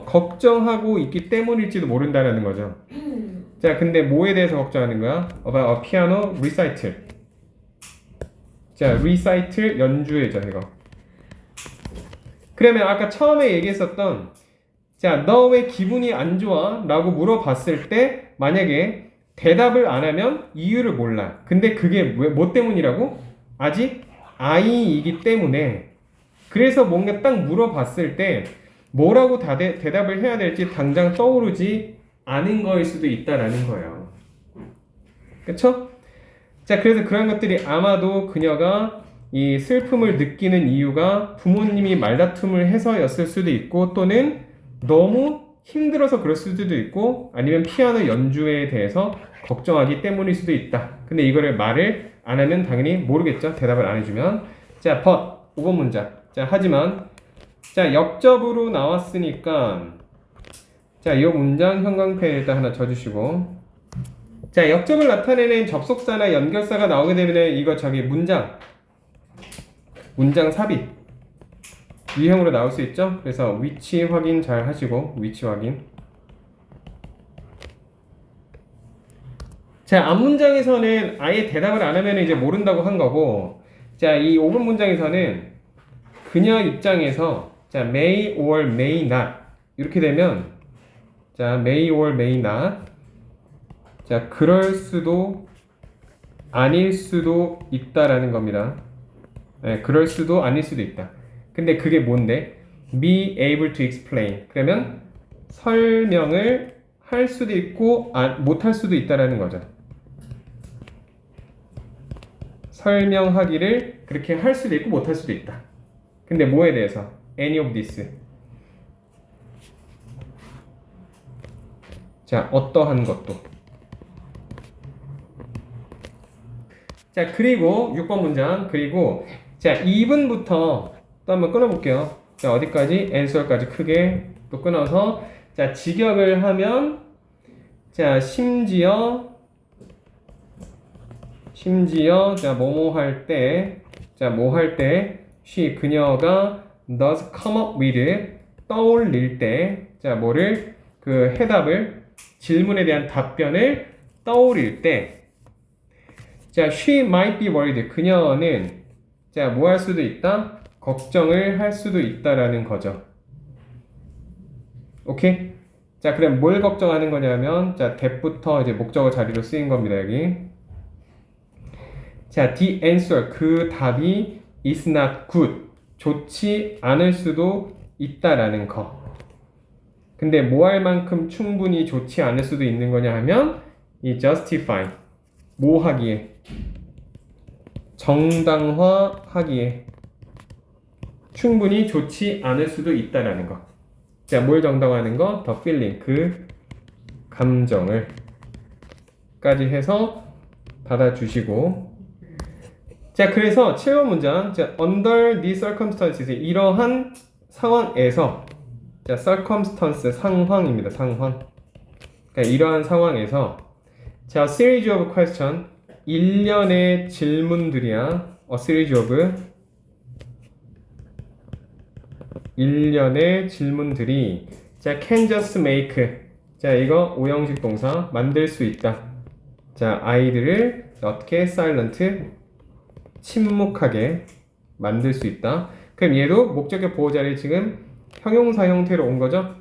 걱정하고 있기 때문일지도 모른다라는 거죠. 자, 근데 뭐에 대해서 걱정하는 거야? about a piano recital. 자, recital 연주회죠, 이거. 그러면 아까 처음에 얘기했었던, 자, 너 왜 기분이 안 좋아? 라고 물어봤을 때, 만약에 대답을 안 하면 이유를 몰라. 근데 그게 뭐 때문이라고? 아직 아이이기 때문에. 그래서 뭔가 딱 물어봤을 때 뭐라고 대답을 해야 될지 당장 떠오르지 않은 거일 수도 있다라는 거예요. 그쵸? 자, 그래서 그런 것들이 아마도 그녀가 이 슬픔을 느끼는 이유가 부모님이 말다툼을 해서였을 수도 있고, 또는 너무 힘들어서 그럴 수도 있고, 아니면 피아노 연주에 대해서 걱정하기 때문일 수도 있다. 근데 이거를 말을 안 하면 당연히 모르겠죠. 대답을 안 해주면. 자, but 5번 문장. 자, 하지만 자, 역접으로 나왔으니까 자, 이 문장 형광펜 일단 하나 쳐주시고, 자, 역접을 나타내는 접속사나 연결사가 나오게 되면 이거 문장 삽입 유형으로 나올 수 있죠. 그래서 위치 확인 잘 하시고, 위치 확인. 자, 앞 문장에서는 아예 대답을 안 하면 이제 모른다고 한 거고, 자, 이 5번 문장에서는 그녀 입장에서 자, may or may not 이렇게 되면, 자, may or may not, 자, 그럴 수도 아닐 수도 있다라는 겁니다. 네, 그럴 수도 아닐 수도 있다. 근데 그게 뭔데? be able to explain. 그러면 설명을 할 수도 있고 못 할 수도 있다라는 거죠. 설명하기를 그렇게 할 수도 있고 못 할 수도 있다. 근데 뭐에 대해서? any of this. 자, 어떠한 것도. 자, 그리고 6번 문장. 그리고 자, 2분부터 또 한번 끊어볼게요. 자, 어디까지? answer까지 크게 또 끊어서, 자, 직역을 하면, 자, 심지어, 자, 뭐뭐 할 때, 자, 뭐 할 때, 그녀가 does come up with, 떠올릴 때, 자, 뭐를, 그 해답을, 질문에 대한 답변을 떠올릴 때, 자, she might be worried. 그녀는, 자, 뭐 할 수도 있다? 걱정을 할 수도 있다라는 거죠. 오케이? 자, 그럼 뭘 걱정하는 거냐면, 자, that부터 이제 목적어 자리로 쓰인 겁니다, 여기. 자, the answer, 그 답이 is not good. 좋지 않을 수도 있다라는 거. 근데 뭐 할 만큼 충분히 좋지 않을 수도 있는 거냐 하면, 이 justify. 뭐 하기에? 정당화하기에. 충분히 좋지 않을 수도 있다라는 거. 자, 뭘 정당화하는 거? The feeling, 그 감정을 까지 해서 받아주시고. 자, 그래서 7번 문장. 자, under these circumstances, 이러한 상황에서. 자, circumstance, 상황입니다. 상황. 그러니까 이러한 상황에서. 자, series of question, 일련의 질문들이야. A series of 일련의 질문들이. 자, can just make. 자, 이거 오형식 동사 만들 수 있다. 자, 아이들을 어떻게 silent 침묵하게 만들 수 있다. 그럼 얘도 목적의 보호 자리에 지금 형용사 형태로 온 거죠.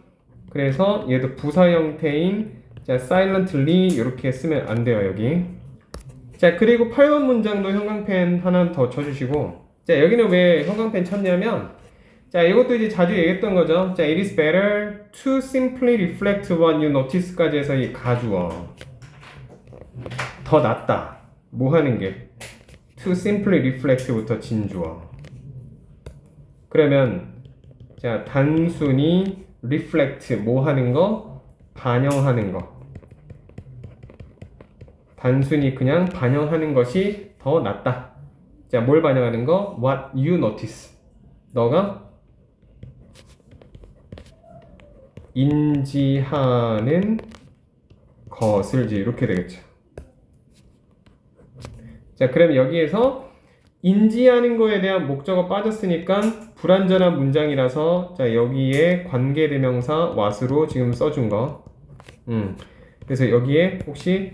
그래서 얘도 부사 형태인 자, silently 이렇게 쓰면 안 돼요, 여기. 자, 그리고 8번 문장도 형광펜 하나 더 쳐주시고. 자, 여기는 왜 형광펜 쳤냐면, 자, 이것도 이제 자주 얘기했던 거죠. 자, it is better to simply reflect what you notice까지 해서 이 가주어. 더 낫다. 뭐 하는 게? to simply reflect부터 진주어. 그러면, 자, 단순히 reflect, 뭐 하는 거? 반영하는 거. 단순히 그냥 반영하는 것이 더 낫다. 자, 뭘 반영하는 거? What you notice. 너가 인지하는 것을 이제 이렇게 되겠죠. 자, 그럼 여기에서 인지하는 거에 대한 목적어 빠졌으니까 불완전한 문장이라서 자, 여기에 관계대명사 what으로 지금 써준 거. 그래서 여기에 혹시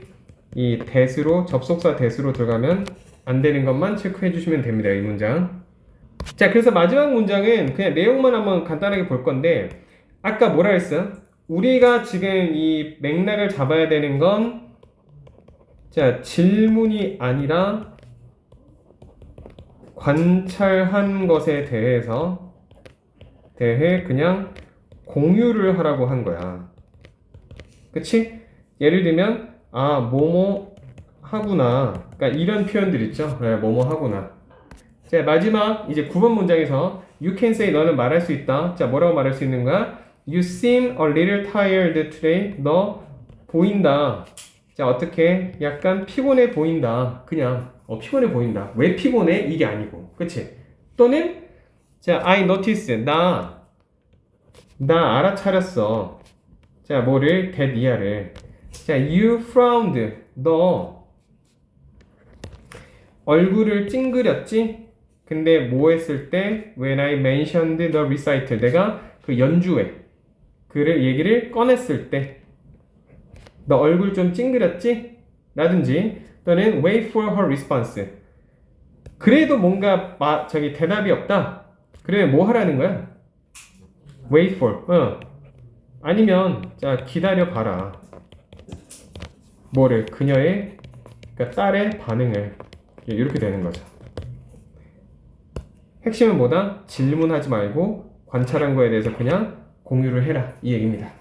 이 that으로 접속사 that으로 들어가면 안 되는 것만 체크해 주시면 됩니다. 이 문장. 자, 그래서 마지막 문장은 그냥 내용만 한번 간단하게 볼 건데 아까 뭐라 했어? 우리가 지금 이 맥락을 잡아야 되는 건 자, 질문이 아니라 관찰한 것에 대해 그냥 공유를 하라고 한 거야. 그치? 예를 들면 아, 뭐뭐 하구나. 그러니까 이런 표현들 있죠. 네, 뭐뭐 하구나. 자, 마지막 이제 9번 문장에서 you can say, 너는 말할 수 있다. 자, 뭐라고 말할 수 있는 거야? You seem a little tired today. 너 보인다. 자, 어떻게? 약간 피곤해 보인다. 그냥 피곤해 보인다. 왜 피곤해? 이게 아니고. 그치? 또는 자, I notice. 나 알아차렸어. 자, 뭐를? that 이하를. 자, you frowned. 너 얼굴을 찡그렸지? 근데 뭐 했을 때? When I mentioned the recital. 내가 그 연주회 그를 얘기를 꺼냈을 때 너 얼굴 좀 찡그렸지? 라든지 또는 wait for her response. 그래도 뭔가 대답이 없다. 그러면 뭐 하라는 거야? wait for. 아니면 자, 기다려 봐라. 뭐를? 그녀의 그러니까 딸의 반응을. 이렇게 되는 거죠. 핵심은 뭐다? 질문하지 말고 관찰한 거에 대해서 그냥 공유를 해라. 이 얘기입니다.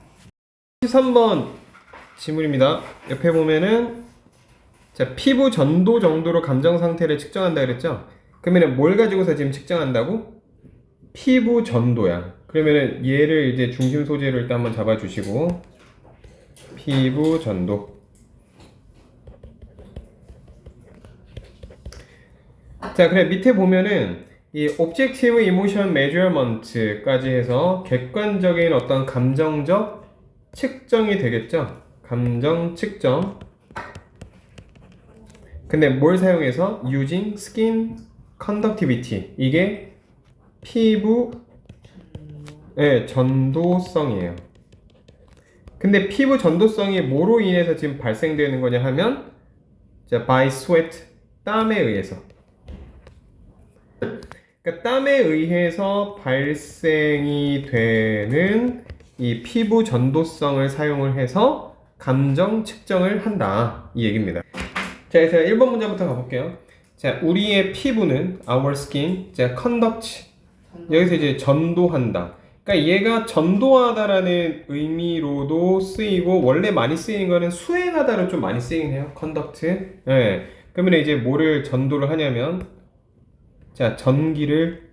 13번 지문입니다. 옆에 보면은 자, 피부 전도 정도로 감정 상태를 측정한다 그랬죠? 그러면은 뭘 가지고서 지금 측정한다고? 피부 전도야. 그러면은 얘를 이제 중심 소재로 일단 한번 잡아주시고 피부 전도. 자, 그래 밑에 보면은 이 objective emotion measurement까지 해서 객관적인 어떤 감정적 측정이 되겠죠? 감정 측정. 근데 뭘 사용해서? using skin conductivity. 이게 피부의 전도성이에요. 근데 피부 전도성이 뭐로 인해서 지금 발생되는 거냐 하면 자, by sweat, 땀에 의해서. 그러니까 땀에 의해서 발생이 되는 이 피부 전도성을 사용을 해서 감정 측정을 한다. 이 얘기입니다. 자, 그래서 1번 문제부터 가볼게요. 자, 우리의 피부는 our skin, 자, conduct. 여기서 이제 전도한다. 그러니까 얘가 전도하다라는 의미로도 쓰이고 원래 많이 쓰이는 거는 수행하다로 좀 많이 쓰이긴 해요. conduct. 예. 그러면 이제 뭐를 전도를 하냐면 자, 전기를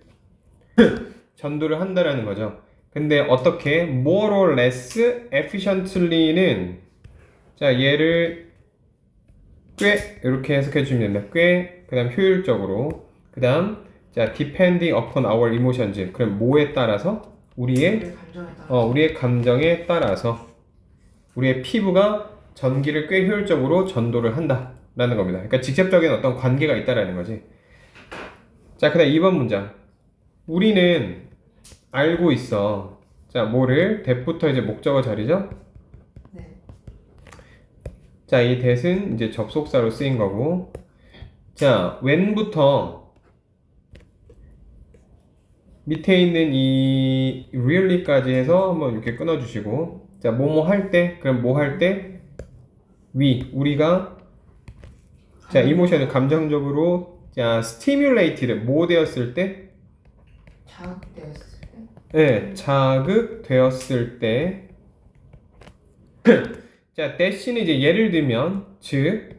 전도를 한다라는 거죠. 근데 어떻게 more or less efficiently는 자, 얘를 꽤 이렇게 해석해 주면 됩니다. 꽤 그다음 효율적으로 그다음 자, depending upon our emotions. 그럼 뭐에 따라서 우리의 감정에 따라서 우리의 피부가 전기를 꽤 효율적으로 전도를 한다라는 겁니다. 그러니까 직접적인 어떤 관계가 있다라는 거지. 자, 그다음 2번 문장. 우리는 알고 있어. 자, 뭐를 that부터 이제 목적어 자리죠? 네. 자, 이 that은 이제 접속사로 쓰인 거고. 자, when부터 밑에 있는 이 really까지 해서 한번 이렇게 끊어주시고, 자, 뭐뭐 할 때, 그럼 뭐 할 때? 우리가, 자, 이모션을 감정적으로, 자, stimulated, 뭐 되었을 때? 자극되었을 때. 네, 자극되었을 때. 자, 대시는 이제 예를 들면, 즉,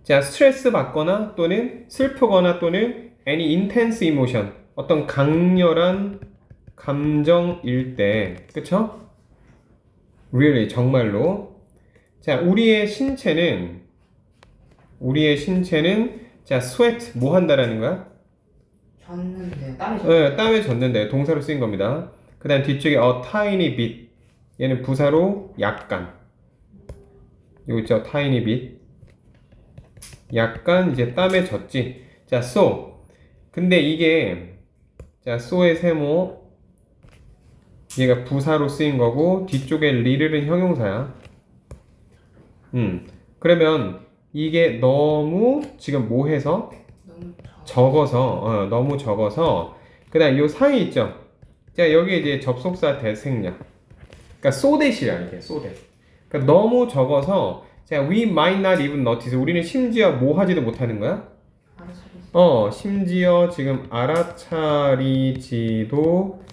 자, 스트레스 받거나 또는 슬프거나 또는 any intense emotion, 어떤 강렬한 감정일 때, 그쵸? Really, 정말로. 자, 우리의 신체는, 자, sweat, 뭐 한다라는 거야? 젖는데요. 땀이 네, 땀에 젖는데, 동사로 쓰인 겁니다. 그 다음 뒤쪽에 a tiny bit, 얘는 부사로 약간. 이거 있죠, tiny bit. 약간 이제 땀에 젖지. 자, so. 근데 이게, 자, so의 세모, 얘가 부사로 쓰인 거고, 뒤쪽에 little은 형용사야. 그러면 이게 너무 지금 뭐 해서? 너무 너무 적어서. 그 다음 요 상이 있죠? 자, 여기 이제 접속사 대생략. 그러니까 so that이야, 이게, so that. 그러니까 너무 적어서, 자, we might not even notice. 우리는 심지어 뭐 하지도 못하는 거야? 심지어 지금 알아차리지도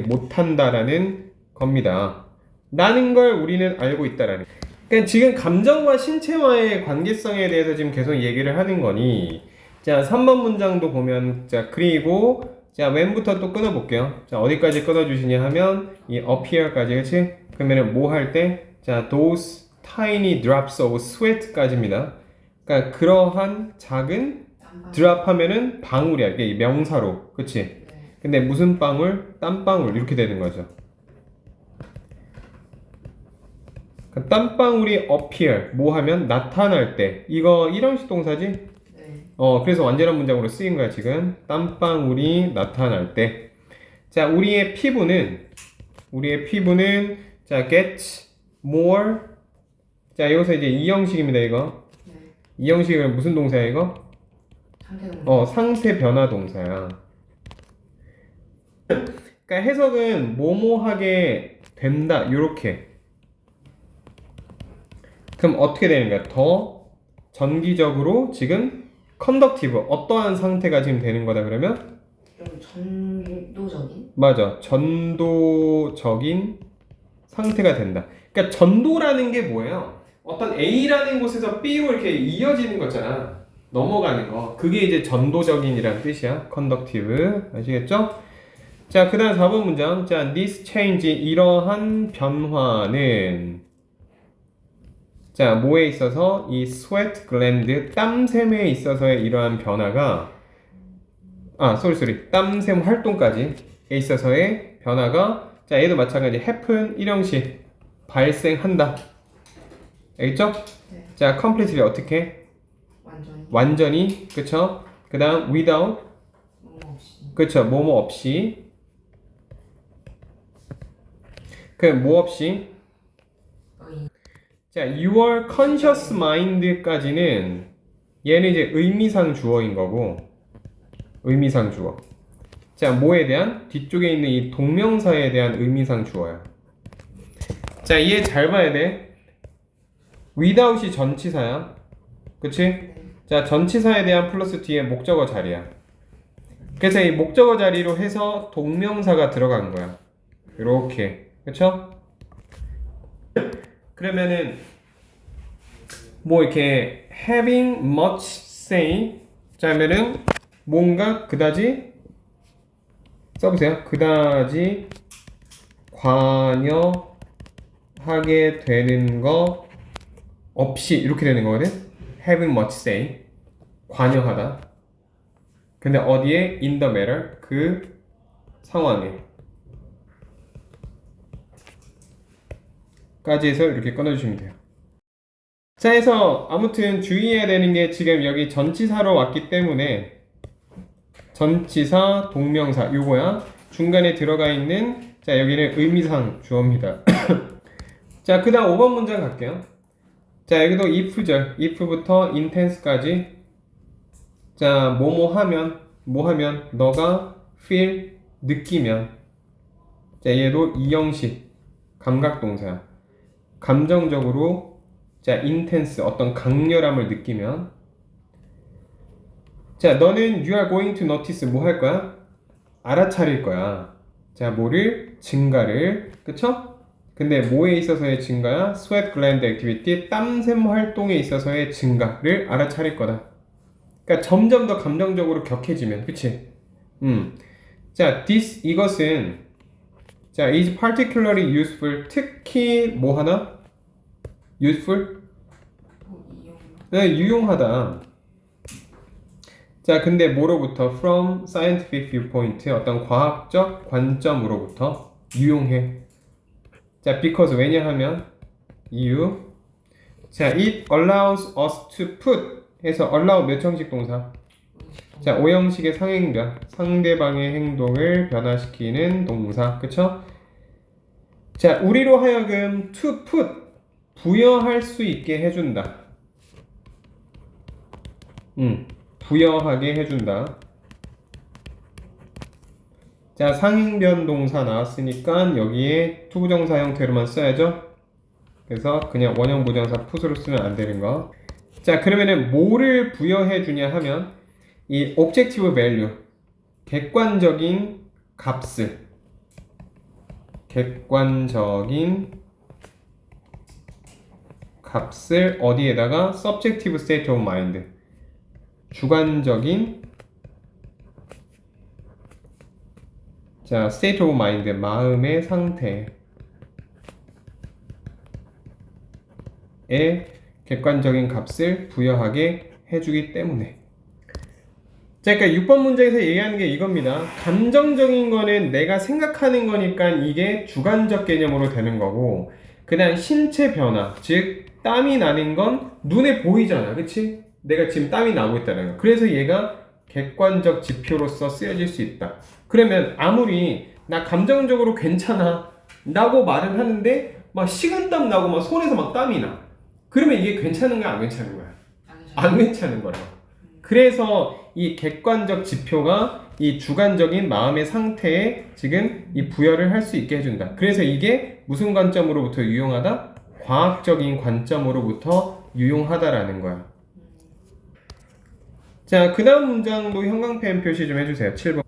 못한다라는 겁니다. 라는 걸 우리는 알고 있다라는. 그러니까 지금 감정과 신체와의 관계성에 대해서 지금 계속 얘기를 하는 거니. 자, 3번 문장도 보면, 자, 그리고, 자, when부터 또 끊어볼게요. 자, 어디까지 끊어주시냐 하면, 이 appear까지, 그치? 그러면은 뭐 할 때? 자, those tiny drops of sweat까지입니다. 그러니까 그러한 작은 드랍 하면은 방울이야. 이게 명사로. 그치? 네. 근데 무슨 방울? 땀방울. 이렇게 되는 거죠. 그러니까 땀방울이 appear. 뭐 하면? 나타날 때. 이거 일형식 동사지? 네. 그래서 완전한 문장으로 쓰인 거야, 지금. 땀방울이 나타날 때. 자, 우리의 피부는, 자, gets more. 자, 여기서 이제 이형식입니다, 이거. 네. 이형식은 무슨 동사야, 이거? 상태 변화 동사야. 그러니까 해석은 뭐뭐하게 된다, 요렇게. 그럼 어떻게 되는 거야? 더 전기적으로 지금 컨덕티브, 어떠한 상태가 지금 되는 거다 그러면? 좀 전도적인? 맞아, 전도적인 상태가 된다. 그러니까 전도라는 게 뭐예요? 어떤 A라는 곳에서 B로 이렇게 이어지는 거잖아. 넘어가는 거. 그게 이제 전도적인이라는 뜻이야. conductive. 아시겠죠? 자, 그 다음 4번 문장. 자, this change, 이러한 변화는 자, 뭐에 있어서? 이 sweat gland, 땀샘에 있어서의 이러한 변화가 땀샘 활동까지에 있어서의 변화가 자, 얘도 마찬가지 happen, 일형식 발생한다. 알겠죠? 네. 자, completely 어떻게? 완전히, 그쵸? 그 다음 without, 뭐뭐 없이. 그쵸? 뭐뭐 없이. 뭐 없이? 자, your conscious mind까지는 얘는 이제 의미상 주어인 거고, 의미상 주어. 자, 뭐에 대한? 뒤쪽에 있는 이 동명사에 대한 의미상 주어야. 자, 이해 잘 봐야 돼. without이 전치사야. 그치? 자, 전치사에 대한 플러스 뒤에 목적어 자리야. 그래서 이 목적어 자리로 해서 동명사가 들어간 거야. 이렇게. 그쵸? 그러면은 뭐 이렇게 having much say 자 하면은 뭔가 그다지 써보세요. 그다지 관여하게 되는 거 없이 이렇게 되는 거거든. having much say 관여하다. 근데 어디에? in the matter 그 상황에 까지 해서 이렇게 끊어주시면 돼요. 자, 해서 아무튼 주의해야 되는 게 지금 여기 전치사로 왔기 때문에 전치사, 동명사 요거야. 중간에 들어가 있는 자 여기는 의미상 주어입니다. 자, 그 다음 5번 문장 갈게요. 자, 여기도 if절, if부터 intense까지 자, 뭐뭐 하면 뭐 하면 너가 feel 느끼면 자, 얘도 이형식 감각동사야. 감정적으로 자, intense 어떤 강렬함을 느끼면 자, 너는 you are going to notice 뭐 할 거야? 알아차릴 거야. 자, 뭐를? 증가를. 그쵸? 근데 뭐에 있어서의 증가야? sweat gland activity 땀샘 활동에 있어서의 증가를 알아차릴 거다. 그러니까 점점 더 감정적으로 격해지면 그치? 자, this 이것은 자, is particularly useful 특히 뭐 하나? useful? 이용. 네, 유용하다. 자, 근데 뭐로부터? from scientific viewpoint 어떤 과학적 관점으로부터 유용해. 자, because 왜냐하면 이유. 자, it allows us to put 해서 allow 몇 형식 동사? 자, 5형식의 상행변 상대방의 행동을 변화시키는 동사. 그쵸? 자, 우리로 하여금 to put 부여할 수 있게 해준다. 부여하게 해준다. 자, 상행변 동사 나왔으니까 여기에 투부정사 형태로만 써야죠. 그래서 그냥 원형 부정사 put으로 쓰면 안 되는 거. 자, 그러면은 뭐를 부여해 주냐 하면 이 objective value 객관적인 값을 어디에다가 subjective state of mind 주관적인 자, state of mind 마음의 상태에 객관적인 값을 부여하게 해주기 때문에 자, 그러니까 6번 문제에서 얘기하는 게 이겁니다. 감정적인 거는 내가 생각하는 거니까 이게 주관적 개념으로 되는 거고 그 다음 신체 변화 즉 땀이 나는 건 눈에 보이잖아. 그치? 내가 지금 땀이 나고 있다는 거. 그래서 얘가 객관적 지표로서 쓰여질 수 있다. 그러면 아무리 나 감정적으로 괜찮아 라고 말을 하는데 막 식은땀 나고 막 손에서 막 땀이 나. 그러면 이게 괜찮은 거야 안 괜찮은 거야? 안 괜찮은 거라고. 그래서 이 객관적 지표가 이 주관적인 마음의 상태에 지금 이 부여를 할 수 있게 해준다. 그래서 이게 무슨 관점으로부터 유용하다? 과학적인 관점으로부터 유용하다라는 거야. 자, 그 다음 문장도 형광펜 표시 좀 해주세요. 7번.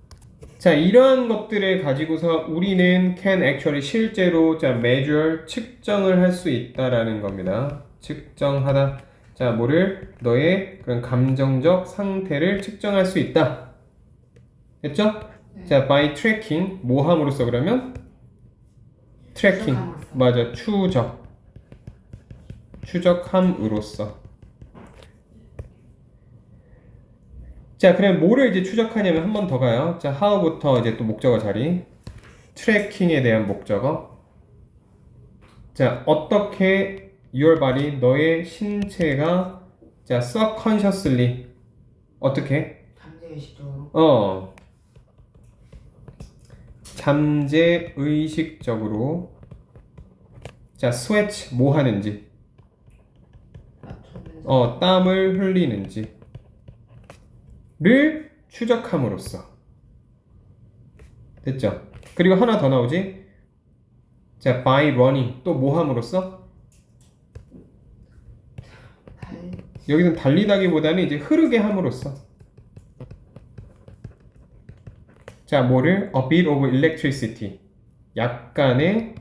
자, 이러한 것들을 가지고서 우리는 can actually 실제로 자, measure 측정을 할 수 있다라는 겁니다. 측정하다. 자, 뭐를? 너의 그런 감정적 상태를 측정할 수 있다. 됐죠? 네. 자, by tracking 뭐 함으로써 그러면? tracking. 추적함으로써. 맞아. 추적함으로써. 자, 그럼 뭐를 이제 추적하냐면 한 번 더 가요. 자, how부터 이제 또 목적어 자리. 트래킹에 대한 목적어. 자, 어떻게 your body 너의 신체가 자, subconsciously 어떻게? 잠재의식적으로. 잠재의식적으로 자, sweat 뭐 하는지. 맞췄는지. 땀을 흘리는지. 를 추적함으로써. 됐죠? 그리고 하나 더 나오지? 자, by running. 또 뭐 함으로써? 달. 여기는 달리다기보다는 이제 흐르게 함으로써. 자, 뭐를? A bit of electricity. 약간의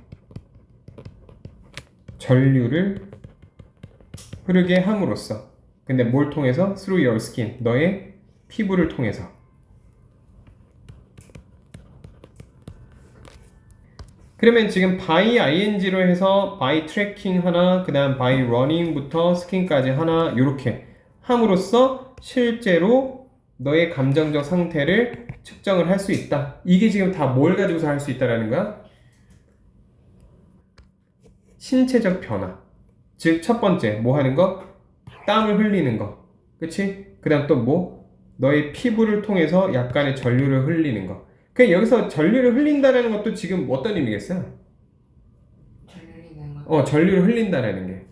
전류를 흐르게 함으로써. 근데 뭘 통해서? Through your skin. 너의 피부를 통해서. 그러면 지금 by ing로 해서 by tracking 하나, 그 다음 by running부터 skin까지 하나, 요렇게 함으로써 실제로 너의 감정적 상태를 측정을 할 수 있다. 이게 지금 다 뭘 가지고서 할 수 있다라는 거야? 신체적 변화. 즉, 첫 번째, 뭐 하는 거? 땀을 흘리는 거. 그치? 그 다음 또 뭐? 너의 피부를 통해서 약간의 전류를 흘리는 거. 그 여기서 전류를 흘린다는 것도 지금 어떤 의미겠어요? 전리는 거. 전류를 흘린다라는 게.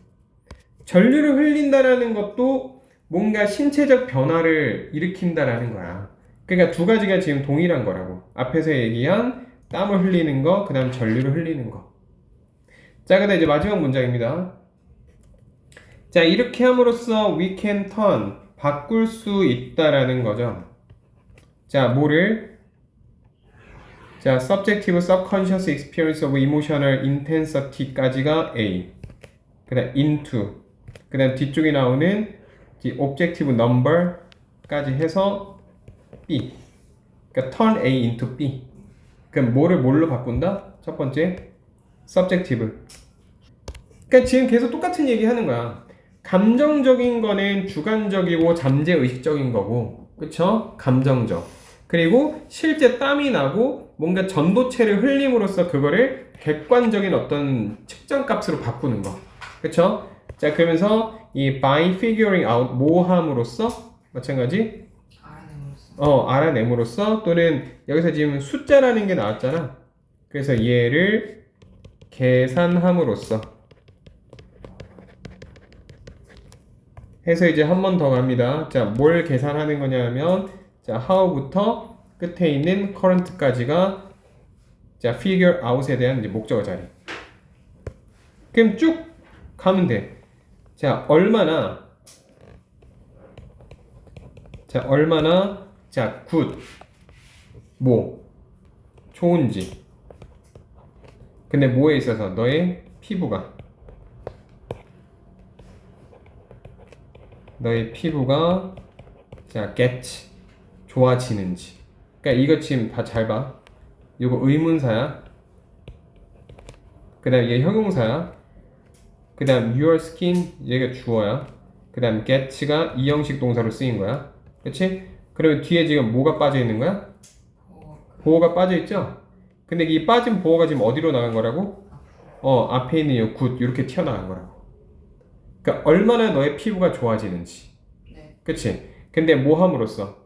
전류를 흘린다라는 것도 뭔가 신체적 변화를 일으킨다라는 거야. 그러니까 두 가지가 지금 동일한 거라고. 앞에서 얘기한 땀을 흘리는 거, 그 다음 전류를 흘리는 거. 자, 그다음 이제 마지막 문장입니다. 자, 이렇게 함으로써 we can turn, 바꿀 수 있다라는 거죠. 자, 뭐를? 자, subjective subconscious experience of emotional intensity까지가 A. 그 다음 into. 그 다음 뒤쪽에 나오는 objective number까지 해서 B. 그러니까 turn A into B. 그럼 뭐를 뭘로 바꾼다? 첫 번째, subjective. 그러니까 지금 계속 똑같은 얘기 하는 거야. 감정적인 거는 주관적이고 잠재의식적인 거고, 그쵸? 감정적. 그리고 실제 땀이 나고 뭔가 전도체를 흘림으로써 그거를 객관적인 어떤 측정 값으로 바꾸는 거. 그쵸? 자, 그러면서 이 by figuring out, 모함으로써 마찬가지 알아내면서. 알아냄으로써 또는 여기서 지금 숫자라는 게 나왔잖아. 그래서 얘를 계산함으로써 해서 이제 한 번 더 갑니다. 자, 뭘 계산하는 거냐면 자, how부터 끝에 있는 current까지가 자, figure out에 대한 이제 목적어 자리. 그럼 쭉 가면 돼. 자, 얼마나 자, good 뭐 좋은지. 근데 뭐에 있어서 너의 피부가 자, get 좋아지는지. 그러니까 이거 지금 다 잘 봐. 이거 의문사야. 그 다음 얘 형용사야. 그 다음 your skin 얘가 주어야. 그 다음 get가 이형식 동사로 쓰인 거야. 그치? 그러면 뒤에 지금 뭐가 빠져 있는 거야? 보호가 빠져 있죠? 근데 이 빠진 보호가 지금 어디로 나간 거라고? 앞에 있는 이 good 이렇게 튀어나간 거라고. 그러니까 얼마나 너의 피부가 좋아지는지. 네. 그치? 근데 뭐 함으로써?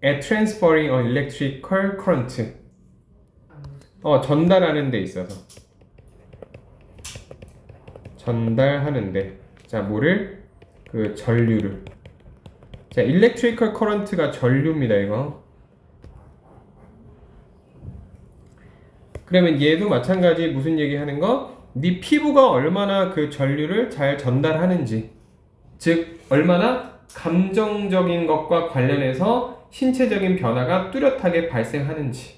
at transferring an electrical current. 전달하는 데 있어서. 전달하는데. 자, 뭐를? 그 전류를. 자, electrical current가 전류입니다, 이거. 그러면 얘도 마찬가지 무슨 얘기 하는 거? 네 피부가 얼마나 그 전류를 잘 전달하는지. 즉, 얼마나 감정적인 것과 관련해서 신체적인 변화가 뚜렷하게 발생하는지.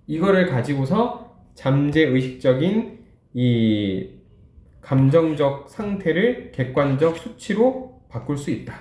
이거를 가지고서 잠재의식적인 이 감정적 상태를 객관적 수치로 바꿀 수 있다.